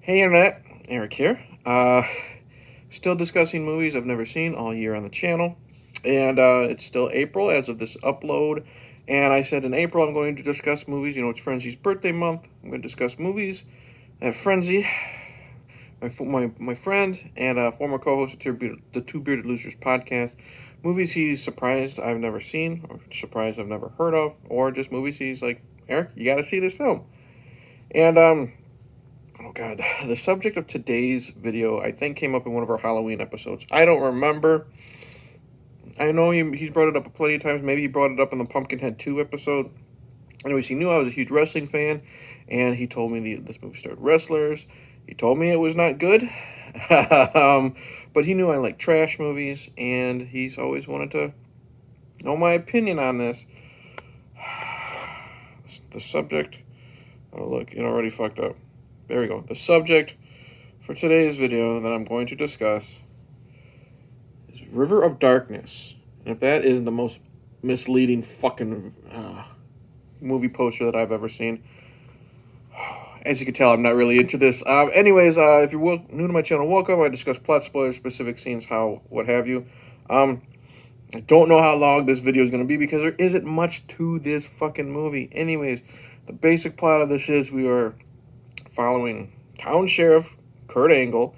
Hey Internet, Eric here. Still discussing movies I've never seen all year on the channel. And it's still April as of this upload. And I said in April I'm going to discuss movies. You know, it's Frenzy's birthday month. I'm going to discuss movies that Frenzy, my friend and former co-host of the Two Bearded Losers podcast, movies he's surprised I've never seen, or surprised I've never heard of, or just movies he's like, Eric, you got to see this film. And oh God, the subject of today's video, I think, came up in one of our Halloween episodes. I don't remember. I know he's brought it up plenty of times. Maybe he brought it up in the Pumpkinhead 2 episode. Anyways, he knew I was a huge wrestling fan, and he told me this movie starred wrestlers. He told me it was not good, but he knew I like trash movies, and he's always wanted to know my opinion on this. The subject, oh look, it already fucked up. There we go. The subject for today's video that I'm going to discuss is River of Darkness. And if that isn't the most misleading fucking movie poster that I've ever seen, as you can tell, I'm not really into this. If you're new to my channel, welcome. I discuss plot spoilers, specific scenes, what have you. I don't know how long this video is going to be because there isn't much to this fucking movie. Anyways, the basic plot of this is we are following town sheriff Kurt Angle,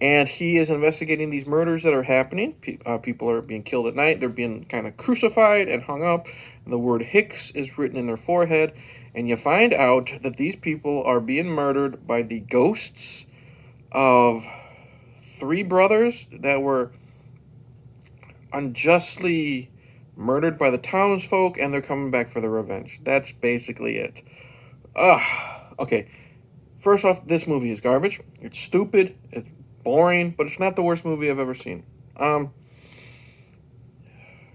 and he is investigating these murders that are happening. People are being killed at night. They're being kind of crucified and hung up. And the word Hicks is written in their forehead. And you find out that these people are being murdered by the ghosts of three brothers that were unjustly murdered by the townsfolk, and they're coming back for their revenge. That's basically it. Okay. First off, this movie is garbage. It's stupid. It's boring, but it's not the worst movie I've ever seen.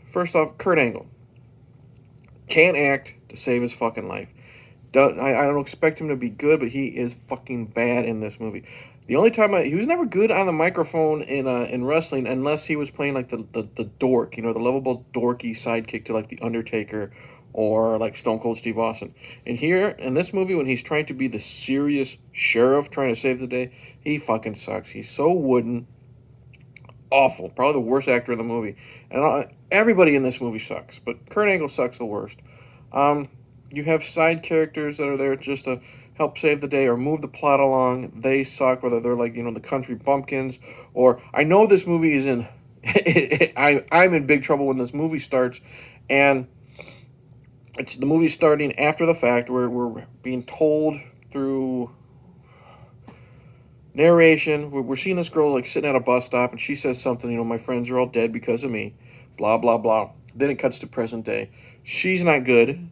First off, Kurt Angle can't act to save his fucking life. I don't expect him to be good, but he is fucking bad in this movie. The only time he was never good on the microphone in wrestling unless he was playing like the dork, the lovable dorky sidekick to like the Undertaker or like Stone Cold Steve Austin. And here in this movie, when he's trying to be the serious sheriff trying to save the day, he fucking sucks. He's so wooden, awful, probably the worst actor in the movie. And everybody in this movie sucks, but Kurt Angle sucks the worst. You have side characters that are there just to help save the day or move the plot along. They suck, whether they're like, the country bumpkins, or I know this movie is in I'm in big trouble when this movie starts, and it's the movie starting after the fact where we're being told through narration. We're seeing this girl like sitting at a bus stop, and she says something, my friends are all dead because of me, blah blah blah. Then it cuts to present day. She's not good.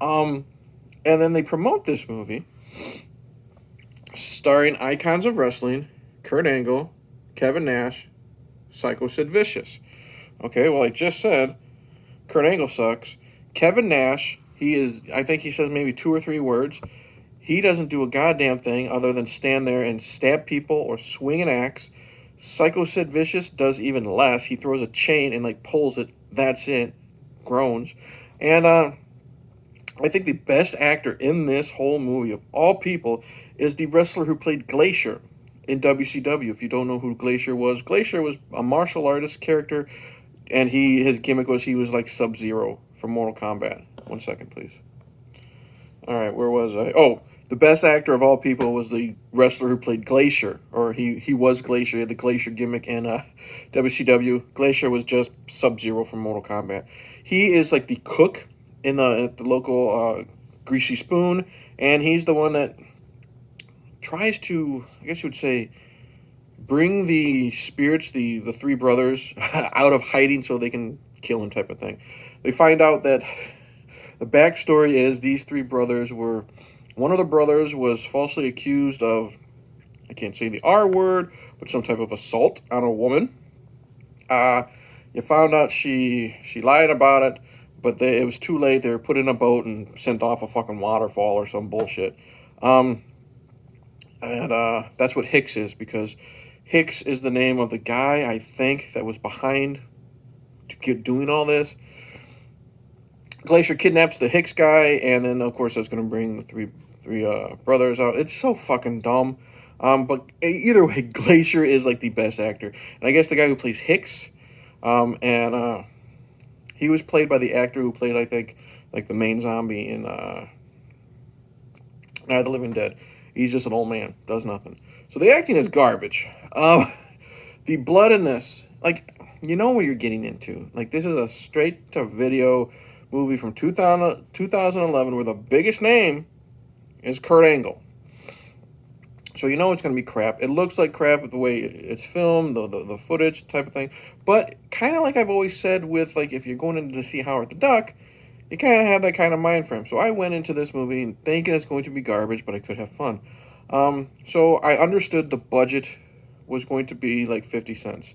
And then they promote this movie starring icons of wrestling, Kurt Angle, Kevin Nash, Sycho, Sid Vicious. Okay, well, I just said Kurt Angle sucks. Kevin Nash, I think he says maybe 2 or 3 words. He doesn't do a goddamn thing other than stand there and stab people or swing an axe. Sycho Sid Vicious does even less. He throws a chain and like pulls it. That's it. Groans. And I think the best actor in this whole movie of all people is the wrestler who played Glacier in WCW. If you don't know who Glacier was a martial artist character, and his gimmick was he was like Sub-Zero from Mortal Kombat. 1 second, please. All right, where was I? Oh, the best actor of all people was the wrestler who played Glacier, or he was Glacier. He had the Glacier gimmick in WCW. Glacier was just Sub-Zero from Mortal Kombat. He is like the cook at the local Greasy Spoon, and he's the one that tries to, I guess you would say, bring the spirits, the three brothers, out of hiding so they can kill him, type of thing. They find out that the backstory is these three brothers one of the brothers was falsely accused of, I can't say the R word, but some type of assault on a woman. You found out she lied about it, but it was too late. They were put in a boat and sent off a fucking waterfall or some bullshit. And that's what Hicks is, because Hicks is the name of the guy, I think, that was behind doing all this. Glacier kidnaps the Hicks guy, and then, of course, that's going to bring the three brothers out. It's so fucking dumb. But either way, Glacier is like the best actor, and I guess the guy who plays Hicks, and he was played by the actor who played, I think, like the main zombie in Night of the Living Dead. He's just an old man, does nothing. So the acting is garbage. The blood in this, like, you know what you're getting into. Like, this is a straight to video movie from 2011 where the biggest name is Kurt Angle. So you know it's going to be crap. It looks like crap with the way it's filmed, the footage type of thing. But kind of like I've always said with, like, if you're going in to see Howard the Duck, you kind of have that kind of mind frame. So I went into this movie thinking it's going to be garbage, but I could have fun. So I understood the budget was going to be like 50 cents.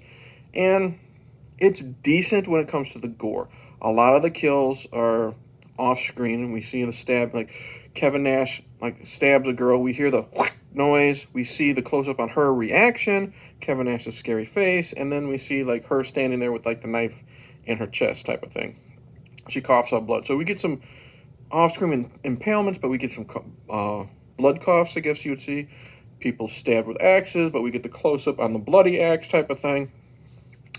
And it's decent when it comes to the gore. A lot of the kills are off screen. We see the stab, like Kevin Nash like stabs a girl. We hear the noise. We see the close up on her reaction, Kevin Nash's scary face, and then we see like her standing there with like the knife in her chest type of thing. She coughs up blood. So we get some off screen impalements, but we get some blood coughs, I guess you would see. People stabbed with axes, but we get the close up on the bloody axe type of thing.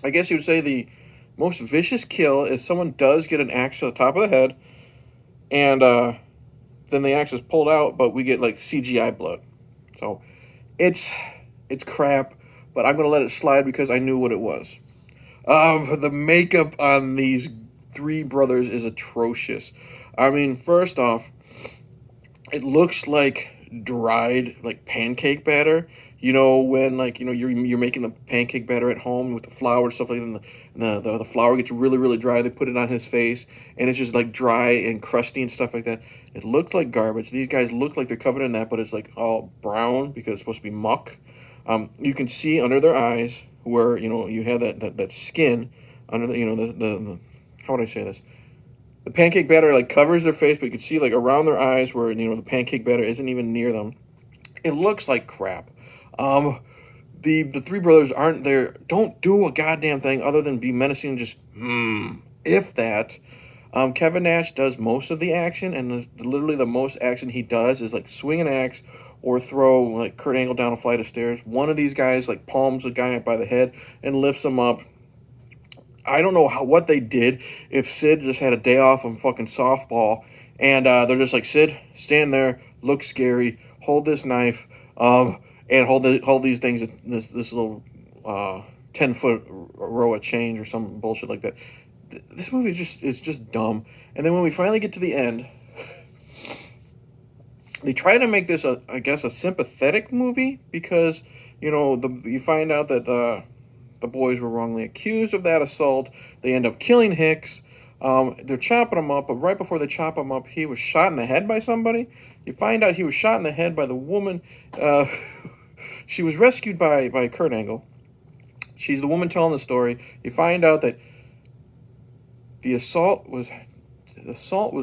I guess you would say the most vicious kill is someone does get an axe to the top of the head, and then the axe is pulled out, but we get like CGI blood. So it's crap, but I'm gonna let it slide because I knew what it was. The makeup on these three brothers is atrocious. I mean, first off, it looks like dried like pancake batter. You know when like you're making the pancake batter at home with the flour and stuff like that, and the flour gets really dry. They put it on his face, and it's just like dry and crusty and stuff like that. It looks like garbage. These guys look like they're covered in that, but it's like all brown because it's supposed to be muck. You can see under their eyes where you have that skin under the how would I say this? The pancake batter like covers their face, but you can see like around their eyes where the pancake batter isn't even near them. It looks like crap. The three brothers aren't there. Don't do a goddamn thing other than be menacing. Just if that. Kevin Nash does most of the action, and literally the most action he does is like swing an axe or throw like Kurt Angle down a flight of stairs. One of these guys like palms a guy up by the head and lifts him up. I don't know what they did. If Sid just had a day off from fucking softball, and they're just like, Sid, stand there, look scary, hold this knife, and hold these things, this little 10-foot row of change or some bullshit like that. This movie is just dumb. And then when we finally get to the end, they try to make this I guess a sympathetic movie because you find out that the boys were wrongly accused of that assault. They end up killing Hicks. They're chopping him up, but right before they chop him up, he was shot in the head by somebody. You find out he was shot in the head by the woman. She was rescued by Kurt Angle. She's the woman telling the story. You find out that the assault was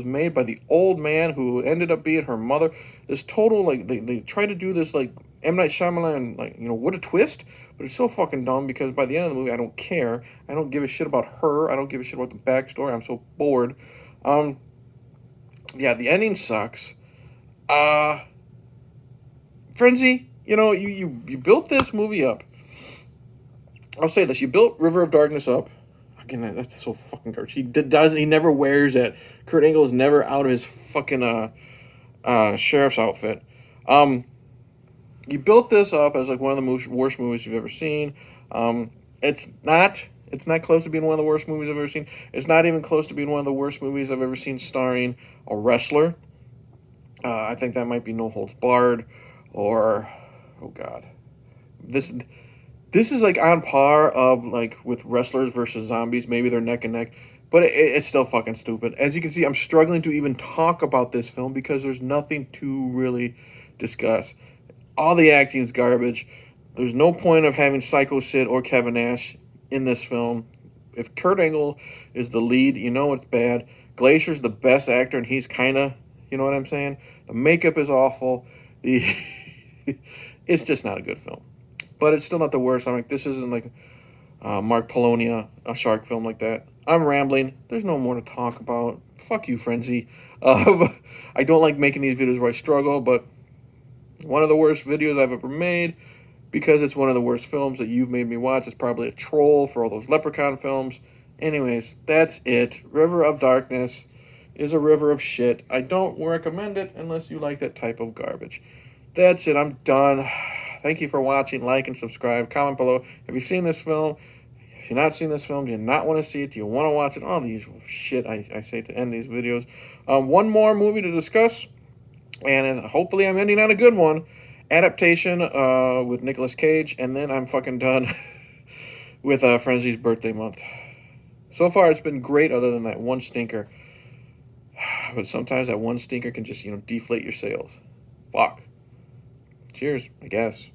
made by the old man who ended up being her mother. This total like they try to do this like M. Night Shyamalan, like, what a twist, but it's so fucking dumb because by the end of the movie, I don't care. I don't give a shit about her. I don't give a shit about the backstory. I'm so bored. Yeah, the ending sucks. Frenzy, you built this movie up. I'll say this: you built River of Darkness up. Again, that's so fucking garbage. He never wears it. Kurt Angle is never out of his fucking sheriff's outfit. You built this up as like one of the worst movies you've ever seen. It's not close to being one of the worst movies I've ever seen. It's not even close to being one of the worst movies I've ever seen starring a wrestler. I think that might be No Holds Barred, or oh god, this is like on par of like with wrestlers versus zombies. Maybe they're neck and neck, but it's still fucking stupid. As you can see, I'm struggling to even talk about this film because there's nothing to really discuss. All the acting is garbage. There's no point of having Sycho Sid or Kevin Nash in this film. If Kurt Angle is the lead, it's bad. Glacier's the best actor, and he's kind of, you know what I'm saying? The makeup is awful. It's just not a good film. But it's still not the worst. I'm like, this isn't like Mark Polonia, a shark film like that. I'm rambling. There's no more to talk about. Fuck you, Frenzy. I don't like making these videos where I struggle, but one of the worst videos I've ever made because it's one of the worst films that you've made me watch. It's probably a troll for all those Leprechaun films. Anyways, that's it. River of Darkness is a river of shit. I don't recommend it unless you like that type of garbage. That's it. I'm done. Thank you for watching. Like and subscribe. Comment below. Have you seen this film? If you've not seen this film, do you not want to see it? Do you want to watch it? All the usual shit I say to end these videos. One more movie to discuss, and hopefully I'm ending on a good one. Adaptation with Nicolas Cage, and then I'm fucking done with Frenzy's birthday month. So far, it's been great other than that one stinker. But sometimes that one stinker can just, deflate your sales. Fuck. Cheers, I guess.